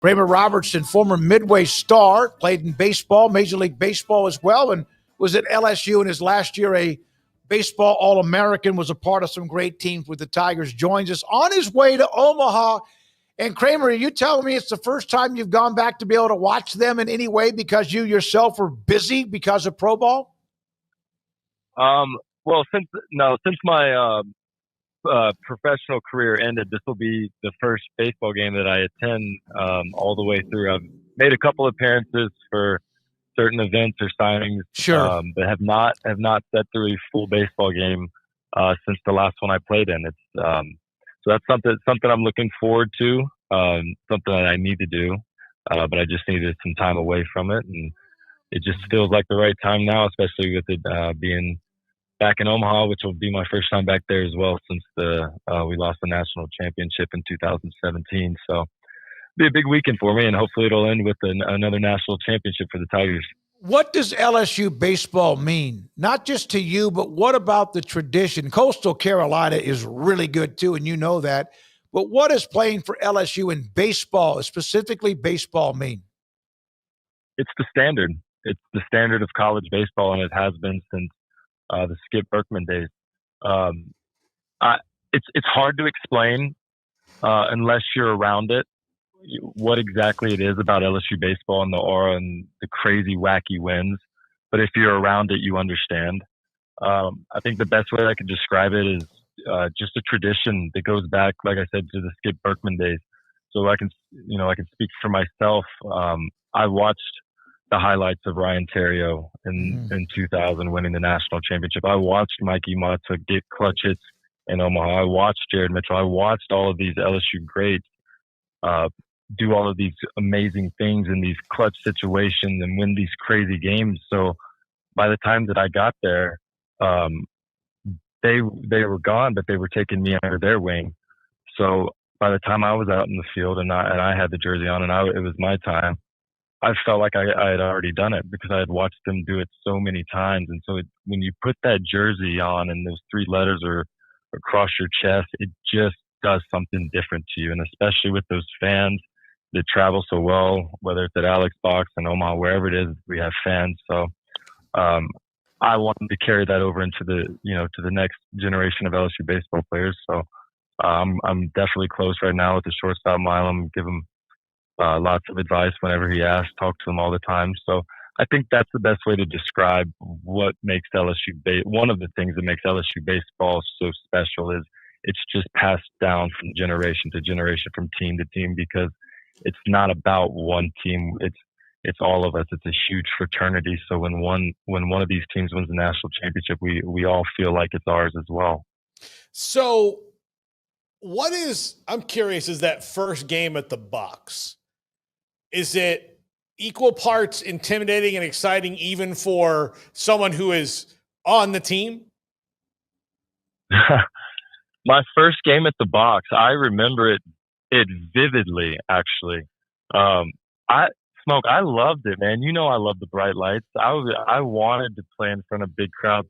Kramer Robertson, former Midway star, played in baseball, Major League Baseball as well, and was at LSU in his last year a baseball All-American, was a part of some great teams with the Tigers, joins us on his way to Omaha. And Kramer, are you telling me it's the first time you've gone back to be able to watch them in any way because you yourself were busy because of pro ball? Well, since my professional career ended, this will be the first baseball game that I attend all the way through. I've made a couple appearances for certain events or signings, sure, but have not sat through a full baseball game since the last one I played in. It's so that's something I'm looking forward to, something that I need to do, but I just needed some time away from it, and it just feels like the right time now, especially with it being back in Omaha, which will be my first time back there as well since we lost the national championship in 2017. So it'll be a big weekend for me, and hopefully it'll end with another national championship for the Tigers. What does LSU baseball mean? Not just to you, but what about the tradition? Coastal Carolina is really good too, and you know that. But what does playing for LSU in baseball, specifically baseball, mean? It's the standard. It's the standard of college baseball, and it has been since the Skip Bregman days. It's hard to explain unless you're around it, what exactly it is about LSU baseball and the aura and the crazy, wacky wins. But if you're around it, you understand. I think the best way I could describe it is just a tradition that goes back, like I said, to the Skip Bregman days. So I can speak for myself. I watched the highlights of Ryan Terrio in 2000 winning the national championship. I watched Mikey Mata get clutch hits in Omaha. I watched Jared Mitchell. I watched all of these LSU greats do all of these amazing things in these clutch situations and win these crazy games. So by the time that I got there, they were gone, but they were taking me under their wing. So by the time I was out in the field and I had the jersey on and it was my time, I felt like I had already done it because I had watched them do it so many times. And so when you put that jersey on and those three letters are across your chest, it just does something different to you. And especially with those fans that travel so well, whether it's at Alex Box and Omaha, wherever it is, we have fans. So I wanted to carry that over into to the next generation of LSU baseball players. So I'm definitely close right now with the shortstop Milam. Give him lots of advice whenever he asks. Talk to him all the time. So I think that's the best way to describe what makes LSU one of the things that makes LSU baseball so special is it's just passed down from generation to generation, from team to team, because it's not about one team. It's all of us. It's a huge fraternity. So when one of these teams wins the national championship, we all feel like it's ours as well. So I'm curious, is that first game at the Box, is it equal parts intimidating and exciting even for someone who is on the team? My first game at the Box, I remember it vividly, actually. I loved it, man. You know, I love the bright lights. I wanted to play in front of big crowds.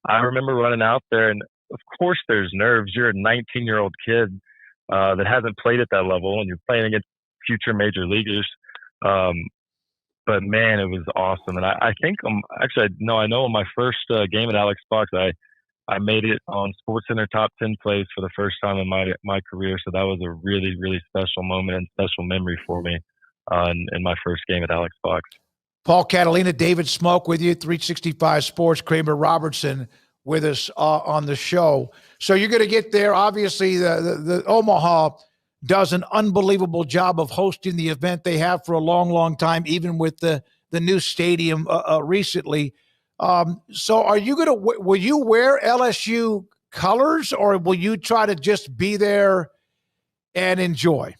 I remember running out there, and of course there's nerves. You're a 19-year-old kid that hasn't played at that level, and you're playing against future major leaguers. But man, it was awesome. And I think I know in my first game at Alex Box, I made it on SportsCenter top 10 plays for the first time in my career. So that was a really, really special moment and special memory for me in my first game at Alex Box. Paul Catalina, David Smoke with you, 365 Sports, Kramer Robertson with us on the show. So you're going to get there. Obviously, the Omaha does an unbelievable job of hosting the event. They have for a long, long time, even with the new stadium recently. So are you will you wear LSU colors, or will you try to just be there and enjoy?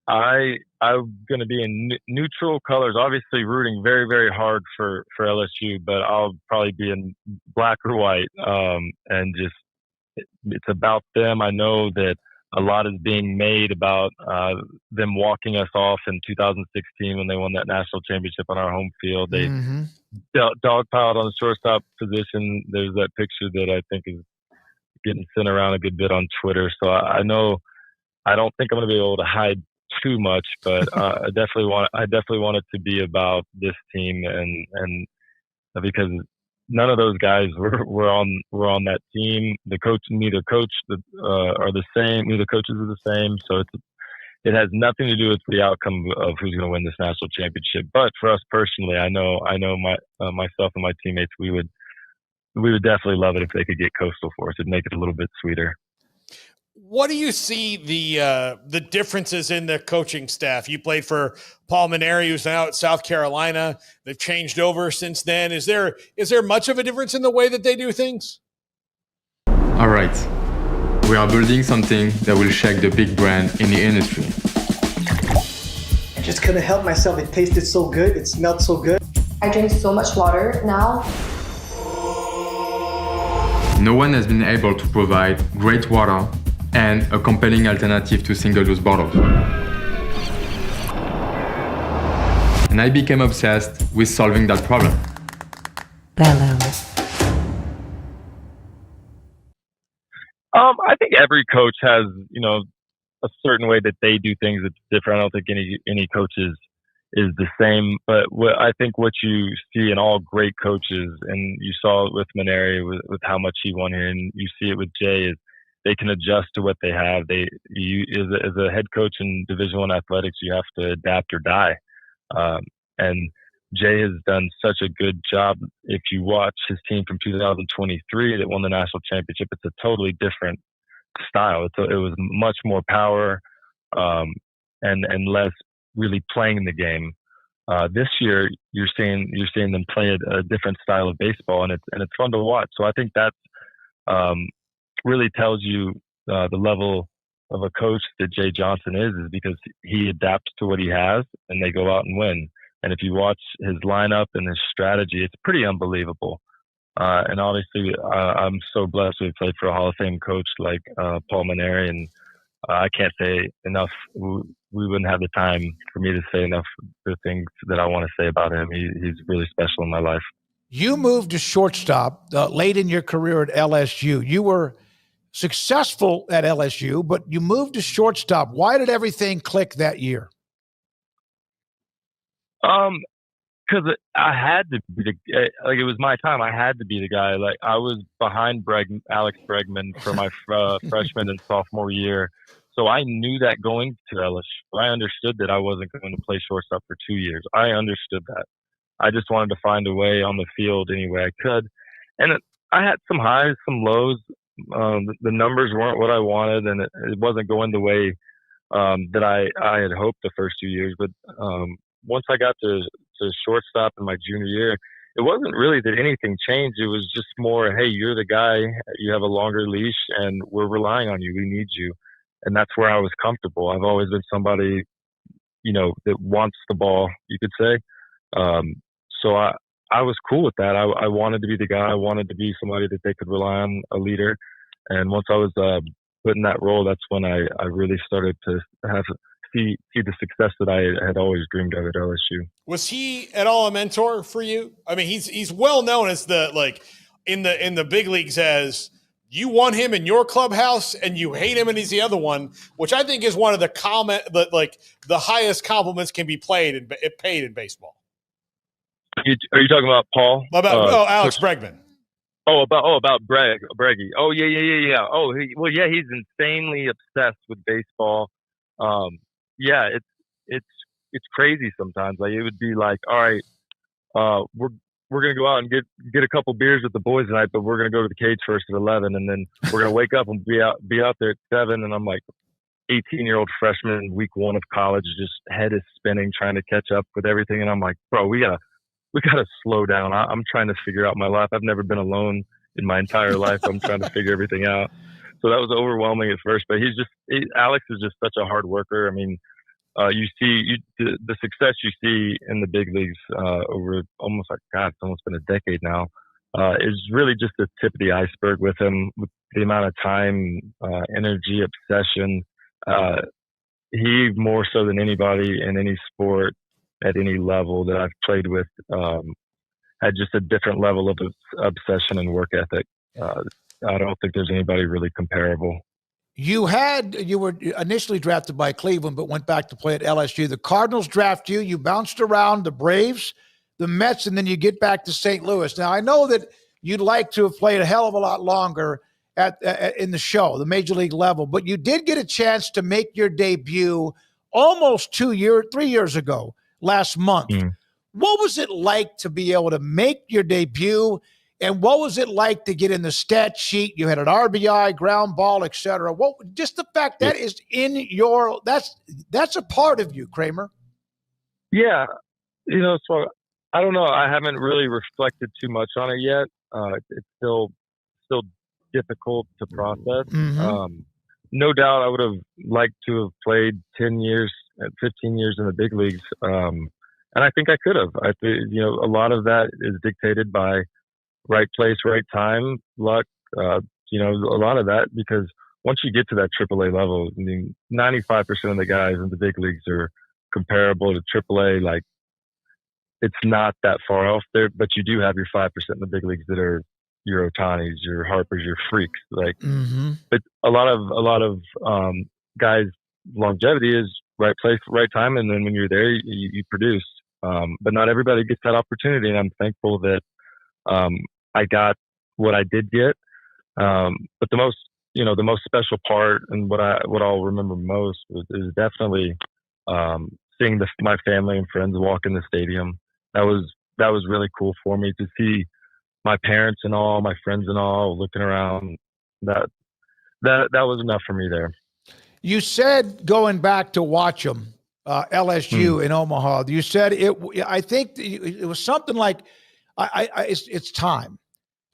I'm going to be in neutral colors, obviously rooting very, very hard for LSU, but I'll probably be in black or white. And just, it's about them. I know that a lot is being made about them walking us off in 2016 when they won that national championship on our home field. They dogpiled on the shortstop position. There's that picture that I think is getting sent around a good bit on Twitter. So I know I don't think I'm going to be able to hide too much, but I definitely want it to be about this team, and because none of those guys were on that team. The coach, neither coach are the same. Neither coaches are the same. So it has nothing to do with the outcome of who's going to win this national championship. But for us personally, I know myself and my teammates, we would definitely love it if they could get Coastal for us. It'd make it a little bit sweeter. What do you see the differences in the coaching staff? You played for Paul Mainieri, who's now at South Carolina. They've changed over since then. Is there much of a difference in the way that they do things? All right. We are building something that will shake the big brand in the industry. I just couldn't help myself. It tasted so good. It smelled so good. I drink so much water now. No one has been able to provide great water and a compelling alternative to single-use bottles. And I became obsessed with solving that problem. I think every coach has, a certain way that they do things that's different. I don't think any coach is the same. But I think what you see in all great coaches, and you saw it with Mainieri with how much he won here, and you see it with Jay, is they can adjust to what they have. As a head coach in Division I athletics, you have to adapt or die. And Jay has done such a good job. If you watch his team from 2023 that won the national championship, it's a totally different style. It was much more power and less really playing the game. This year, you're seeing them play a different style of baseball, and it's fun to watch. So I think that's really tells you the level of a coach that Jay Johnson is because he adapts to what he has, and they go out and win. And if you watch his lineup and his strategy, it's pretty unbelievable. And obviously, I'm so blessed to have played for a Hall of Fame coach like Paul Mainieri, and I can't say enough. We wouldn't have the time for me to say enough the things that I want to say about him. He's really special in my life. You moved to shortstop late in your career at LSU. You were successful at LSU, but you moved to shortstop. Why did everything click that year? Because I had to be it was my time. I had to be the guy. Like I was behind Alex Bregman for my freshman and sophomore year, so I knew that going to LSU. I understood that I wasn't going to play shortstop for 2 years. I understood that. I just wanted to find a way on the field any way I could, and I had some highs, some lows. The numbers weren't what I wanted, and it wasn't going the way that I had hoped the first 2 years. But once I got to shortstop in my junior year, it wasn't really that anything changed. It was just more, hey, you're the guy. You have a longer leash, and we're relying on you. We need you, and that's where I was comfortable. I've always been somebody, that wants the ball, you could say. So I was cool with that. I wanted to be the guy. I wanted to be somebody that they could rely on, a leader. And once I was put in that role, that's when I really started to see the success that I had always dreamed of at LSU. Was he at all a mentor for you? I mean, he's well known as in the big leagues as you want him in your clubhouse and you hate him and he's the other one, which I think is one of the highest compliments can be paid in baseball. Are you talking about Paul? Alex Bregman. About Breggy. Oh, yeah. Oh, he's insanely obsessed with baseball. It's crazy sometimes. Like it would be like, all right, we're gonna go out and get a couple beers with the boys tonight, but we're gonna go to the cage first at 11, and then we're gonna wake up and be out there at 7. And I'm like, 18-year-old freshman, week 1 of college, just head is spinning, trying to catch up with everything. And I'm like, bro, we gotta slow down. I'm trying to figure out my life. I've never been alone in my entire life. I'm trying to figure everything out. So that was overwhelming at first, but Alex is just such a hard worker. I mean, you see the success you see in the big leagues over almost it's almost been a decade now. Is really just the tip of the iceberg with him, with the amount of time, energy, obsession. He more so than anybody in any sport at any level that I've played with had just a different level of obsession and work ethic. I don't think there's anybody really comparable. You were initially drafted by Cleveland, but went back to play at LSU. The Cardinals draft you. You bounced around the Braves, the Mets, and then you get back to St. Louis. Now, I know that you'd like to have played a hell of a lot longer in the show, the major league level, but you did get a chance to make your debut almost 3 years ago, last month. What was it like to be able to make your debut? And what was it like to get in the stat sheet? You had an RBI, ground ball, etc. Just the fact that is in your that's a part of you, Kramer. Yeah, so I don't know. I haven't really reflected too much on it yet. It's still difficult to process. No doubt, I would have liked to have played 10 years, 15 years in the big leagues, and I think I could have. I think a lot of that is dictated by right place, right time, luck, a lot of that, because once you get to that AAA level, 95% of the guys in the big leagues are comparable to AAA. Like, it's not that far off there, but you do have your 5% in the big leagues that are your Otanis, your Harpers, your freaks. Like, but a lot of guys' longevity is right place, right time, and then when you're there, you produce. But not everybody gets that opportunity, and I'm thankful that I got what I did get. But the most special part, and what I'll remember most is definitely seeing my family and friends walk in the stadium. That was really cool for me to see my parents and all, my friends and all looking around. That was enough for me there. You said going back to watch them, LSU in Omaha. You said I think it was something like, it's time.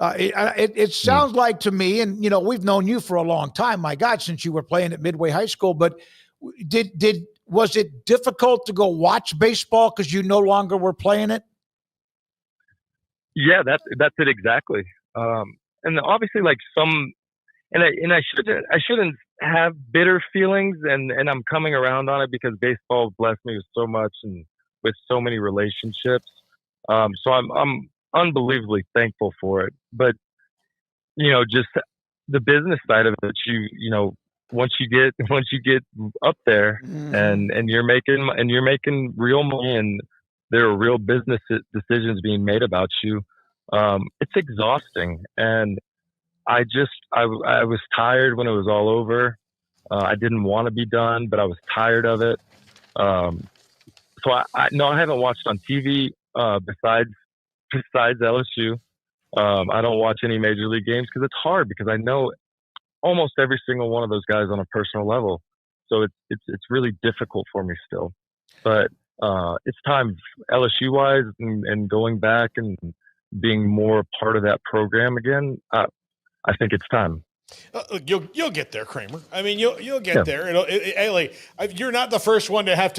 It sounds like to me, and we've known you for a long time, my God, since you were playing at Midway High School. But was it difficult to go watch baseball because you no longer were playing it? Yeah, that's it exactly. And obviously, like I shouldn't have bitter feelings, and I'm coming around on it because baseball blessed me with so much and with so many relationships. So I'm unbelievably thankful for it. But just the business side of it, once you get up there and you're making real money and there are real business decisions being made about you, it's exhausting. And I was tired when it was all over. I didn't want to be done, but I was tired of it. So I haven't watched on TV besides LSU. I don't watch any major league games because it's hard, because I know almost every single one of those guys on a personal level. So it's really difficult for me still. But it's time, LSU wise, and going back and being more part of that program again. I think it's time. You'll get there, Kramer. I mean, you'll get there. You're not the first one to have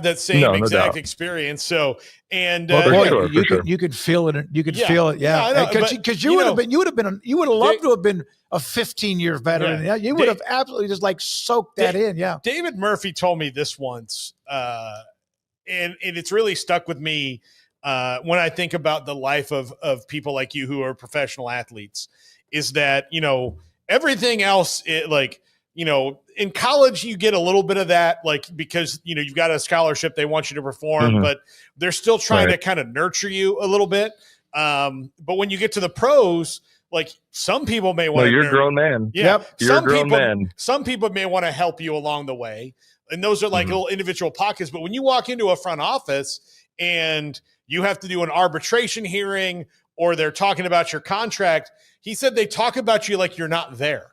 that same exact experience. So, and you could feel it. You could feel it. Yeah, because you would have loved to have been a 15-year veteran. Yeah, you would have absolutely just soaked that in. Yeah. David Murphy told me this once, and it's really stuck with me when I think about the life of people like you who are professional athletes. Is that, everything else, in college, you get a little bit of that, because, you've got a scholarship, they want you to perform, but they're still trying to kind of nurture you a little bit. But when you get to the pros, some people may want to. You're a grown man. Yeah. Yep. You're a grown man. Some people may want to help you along the way. And those are little individual pockets. But when you walk into a front office and you have to do an arbitration hearing, or they're talking about your contract, he said they talk about you like you're not there.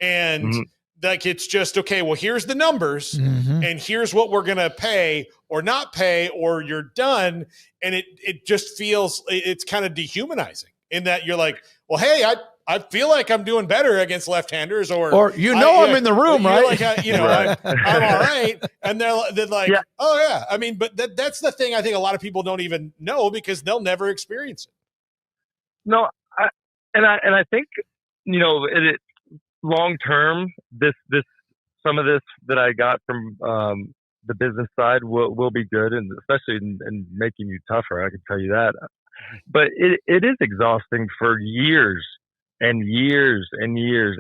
And it's just, okay, well, here's the numbers and here's what we're going to pay or not pay, or you're done. And it just feels, it's kind of dehumanizing in that you're like, well, hey, I feel like I'm doing better against left-handers, or I'm in the room, right? I'm all right. And they're like, oh yeah. I mean, but that's the thing I think a lot of people don't even know, because they'll never experience it. No, I think long term, some of this that I got from the business side will be good, and especially in making you tougher. I can tell you that. But it is exhausting for years and years and years.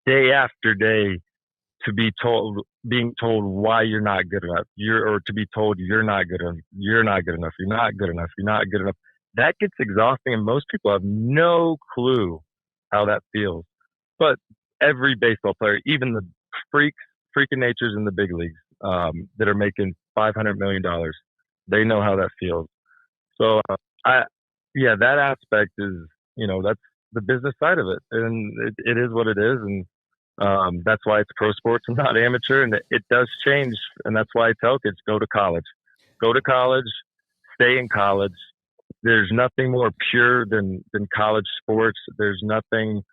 day after day to being told why you're not good enough, or to be told you're not good enough, you're not good enough, you're not good enough, you're not good enough. That gets exhausting, and most people have no clue how that feels. But every baseball player, even the freaking natures in the big leagues, that are making $500 million, they know how that feels. So that aspect is, that's the business side of it, and it is what it is, and that's why it's pro sports and not amateur, and it does change, and that's why I tell kids, go to college, stay in college. There's nothing more pure than college sports. There's nothing.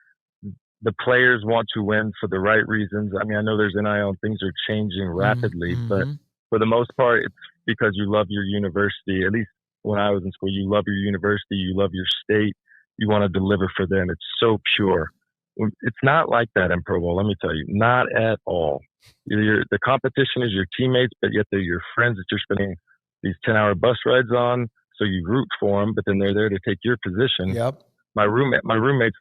The players want to win for the right reasons. I mean, I know there's NIL and things are changing rapidly, but for the most part, it's because you love your university. At least when I was in school, you love your university, you love your state, you want to deliver for them. It's so pure. It's not like that in pro ball, let me tell you. Not at all. The competition is your teammates, but yet they're your friends that you're spending these 10-hour bus rides on. So you root for them, but then they're there to take your position. Yep. My roommate's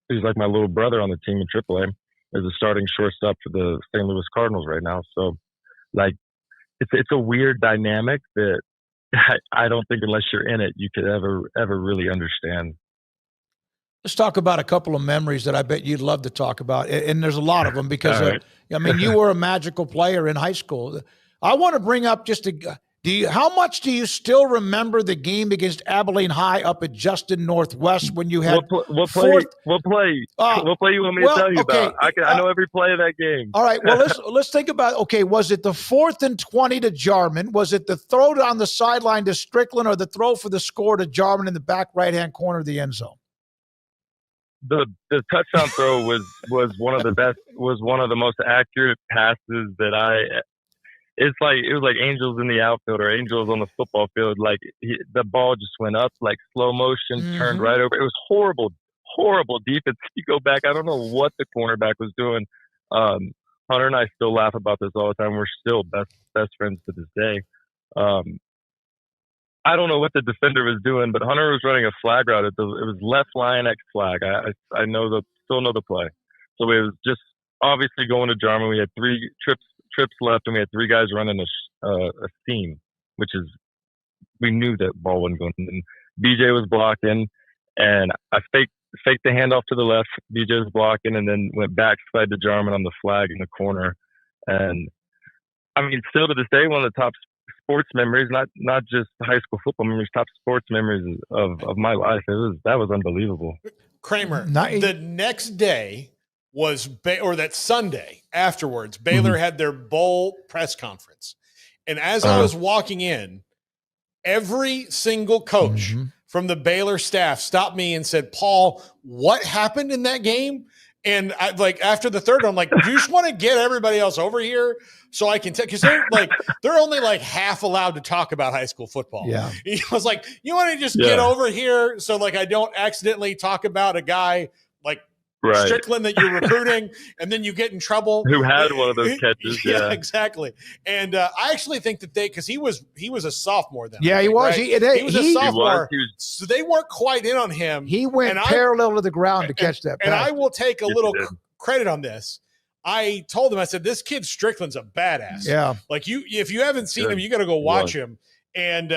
he's like my little brother on the team in AAA. Is a starting shortstop for the St. Louis Cardinals right now. So, like, it's a weird dynamic that I don't think unless you're in it, you could ever really understand. Let's talk about a couple of memories that I bet you'd love to talk about. And there's a lot of them because, Right. You were a magical player in high school. I want to bring up how much do you still remember the game against Abilene High up at Justin Northwest when you had What play you want me to tell you about? I know every play of that game. All right. Well, let's think about, was it the 4th and 20 to Jarman? Was it the throw on the sideline to Strickland, or the throw for the score to Jarman in the back right-hand corner of the end zone? The touchdown throw was one of the best, was one of the most accurate passes that it was like angels in the outfield or angels on the football field. Like the ball just went up like slow motion, turned right over. It was horrible defense. You go back, I don't know what the cornerback was doing. Hunter and I still laugh about this all the time. We're still best friends to this day. I don't know what the defender was doing, but Hunter was running a flag route. It was left line X flag. I still know the play. So it was just obviously going to Jarman. We had 3 trips left, and we had 3 guys running a seam, which is, we knew that ball wasn't going. And BJ was blocking, and I faked the handoff to the left. BJ was blocking, and then went backside to Jarman on the flag in the corner. And I mean, still to this day, one of the top sports memories, not just high school football memories, top sports memories of my life. That was unbelievable. Kramer, the next day or that Sunday afterwards, Baylor had their bowl press conference. And as I was walking in, every single coach from the Baylor staff stopped me and said, "Paul, what happened in that game?" And I, like, after the third, I'm like, "Do you just want to get everybody else over here so I can tell?" Because they're only like half allowed to talk about high school football. Yeah, I was like, "You want to just get over here so like I don't accidentally talk about a guy like Strickland that you're recruiting, and then you get in trouble." Who had one of those catches? Yeah, exactly. And I actually think that because he was a sophomore then. Yeah, he was. Right? He was a sophomore. He was. So they weren't quite in on him. He went parallel to the ground to catch that pass. And I will take a little credit on this. I told him, I said, "This kid Strickland's a badass." Yeah. Like if you haven't seen him, you got to go watch him. And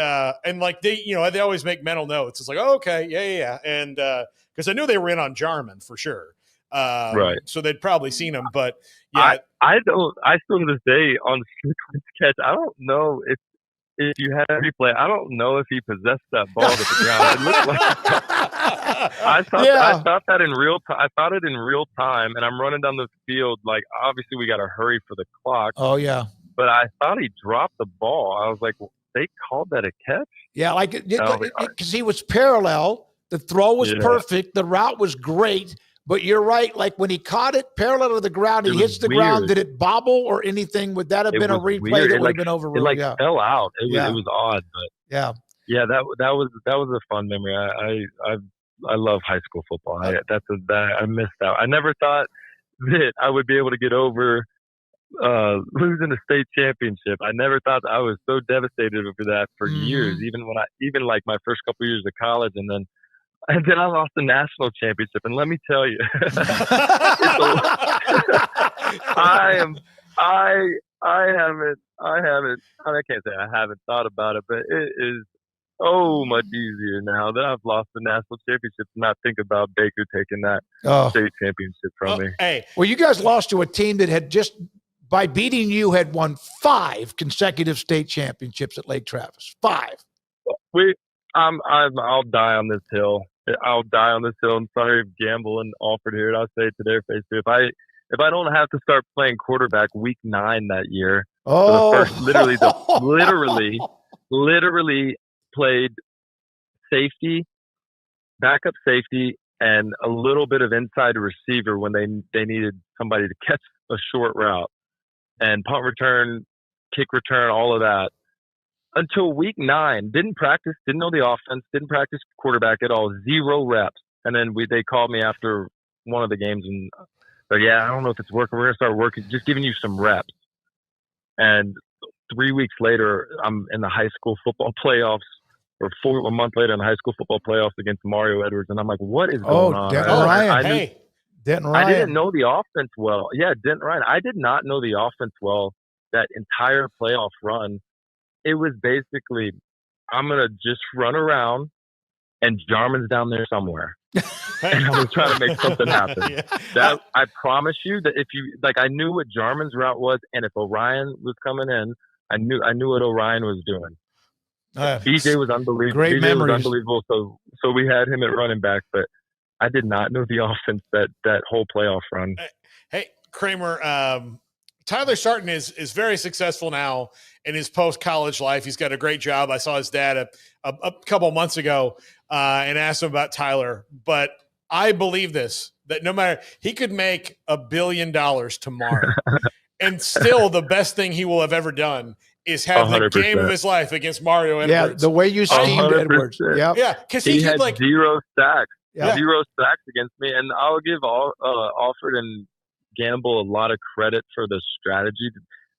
like they always make mental notes. It's like, oh, okay, yeah. And because I knew they were in on Jarman for sure. Right. So they'd probably seen him, but yeah. I still to this day on Strickland's catch, I don't know if you had a replay, I don't know if he possessed that ball to the ground. It looked like I thought that in real time. I thought it in real time, and I'm running down the field. Like, obviously we got to hurry for the clock. Oh yeah. But I thought he dropped the ball. I was like, well, they called that a catch? Yeah, because he was parallel. The throw was perfect. The route was great. But you're right. Like when he caught it parallel to the ground, he hits the ground. Did it bobble or anything? Would that have been a replay that would have been overruled? It fell out. It was odd, but yeah. That was a fun memory. I love high school football. I missed out. I never thought that I would be able to get over losing a state championship. I never thought I was so devastated over that for years. Even like my first couple of years of college, and then And then I lost the national championship. And let me tell you, I can't say I haven't thought about it, but it is so much easier now that I've lost the national championship to not think about Baker taking that state championship from me. Hey, well, you guys lost to a team that had just, by beating you, had won 5 consecutive state championships at Lake Travis. 5. I'll die on this hill. I'll die on this hill. I'm sorry if Gamble and Alford here. I'll say it to their face too. If I don't have to start playing quarterback week 9 that year, for the first, literally played safety, backup safety, and a little bit of inside receiver when they needed somebody to catch a short route, and punt return, kick return, all of that. Until week 9, didn't practice, didn't know the offense, didn't practice quarterback at all, 0 reps. And then they called me after one of the games and said, yeah, I don't know if it's working. We're going to start working, just giving you some reps. And 3 weeks later, I'm in the high school football playoffs, or a month later in the high school football playoffs against Mario Edwards. And I'm like, what is going on? Denton Ryan. Denton Ryan. I didn't know the offense well. Yeah, Denton Ryan. I did not know the offense well that entire playoff run. It was basically, I'm going to just run around and Jarman's down there somewhere. And I was trying to make something happen. That I promise you that if you, like, I knew what Jarman's route was, and if Orion was coming in, I knew what Orion was doing. BJ was unbelievable. Great memories. Was unbelievable. So we had him at running back, but I did not know the offense that whole playoff run. Hey, Kramer, Tyler Sarton is very successful now in his post-college life. He's got a great job. I saw his dad a couple of months ago and asked him about Tyler. But I believe this, that no matter – he could make $1 billion tomorrow. And still the best thing he will have ever done is have 100%. The game of his life against Mario Edwards. Yeah, the way you schemed 100%. Edwards. Yep. Yeah, because he had like 0 sacks. Yeah. 0 sacks against me. And I'll give Alford and Gamble a lot of credit for the strategy.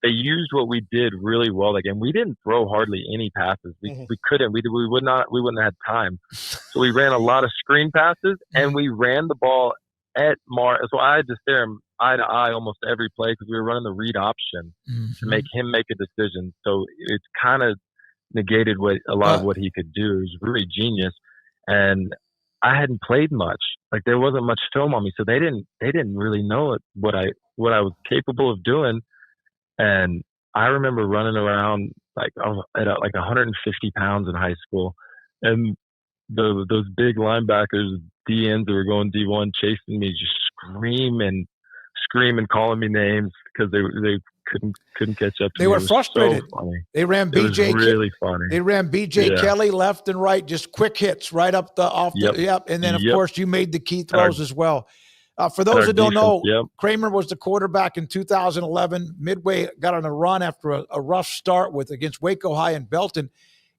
They used what we did really well. Again, we didn't throw hardly any passes. We couldn't. We wouldn't have had time. So we ran a lot of screen passes, and we ran the ball at So I had to stare him eye to eye almost every play because we were running the read option to make him make a decision. So it kind of negated a lot of what he could do. It was really genius, and I hadn't played much. Like, there wasn't much film on me, so they didn't really know what I was capable of doing. And I remember running around like I was at like 150 pounds in high school, and those big linebackers, DNs that were going D1, chasing me, just screaming, calling me names because they couldn't catch up to me. They were frustrated. So funny. They ran BJ. It was really funny. They ran BJ Kelly left and right, just quick hits right up and then of course you made the key throws as well. For those that don't know, Kramer was the quarterback in 2011. Midway got on a run after a rough start against Waco High and Belton,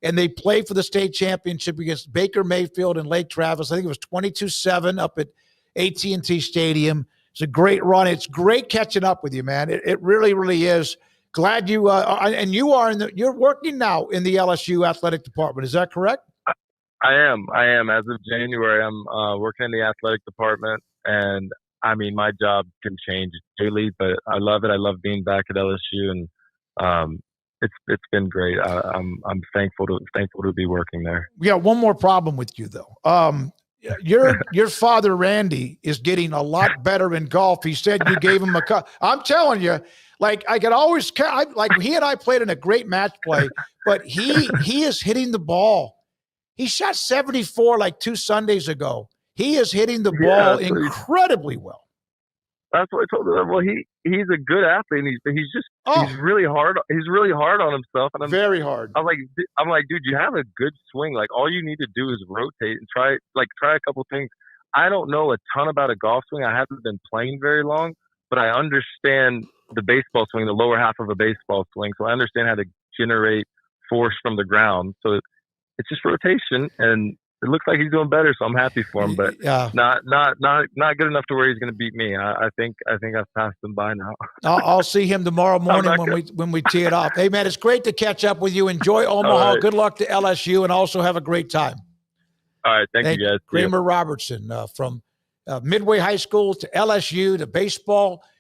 and they played for the state championship against Baker Mayfield and Lake Travis. I think it was 22-7 up at AT&T Stadium. It's a great run. It's great catching up with you, man. It really, really is. Glad you and you are you're working now in the LSU athletic department. Is that correct? I am. As of January, I'm working in the athletic department, and I mean, my job can change daily, but I love it. I love being back at LSU, and it's been great. I'm thankful to be working there. We got one more problem with you though. Your father, Randy, is getting a lot better in golf. He said you gave him a cut. I'm telling you, like, I could always, like, he and I played in a great match play, but he is hitting the ball. He shot 74 like 2 Sundays ago. He is hitting the ball incredibly well. That's what I told him. Well, he's a good athlete. And he's really hard. He's really hard on himself. And I'm very hard. I'm like, dude, you have a good swing. Like, all you need to do is rotate and try a couple things. I don't know a ton about a golf swing. I haven't been playing very long, but I understand the baseball swing, the lower half of a baseball swing. So I understand how to generate force from the ground. So it's just rotation, and it looks like he's doing better, so I'm happy for him. But not good enough to where he's going to beat me. I think I've passed him by now. I'll see him tomorrow morning when we tee it off. Hey man, it's great to catch up with you. Enjoy Omaha. Right. Good luck to LSU, and also have a great time. All right. Thank you, guys. See ya. Kramer Robertson from Midway High School to LSU to baseball.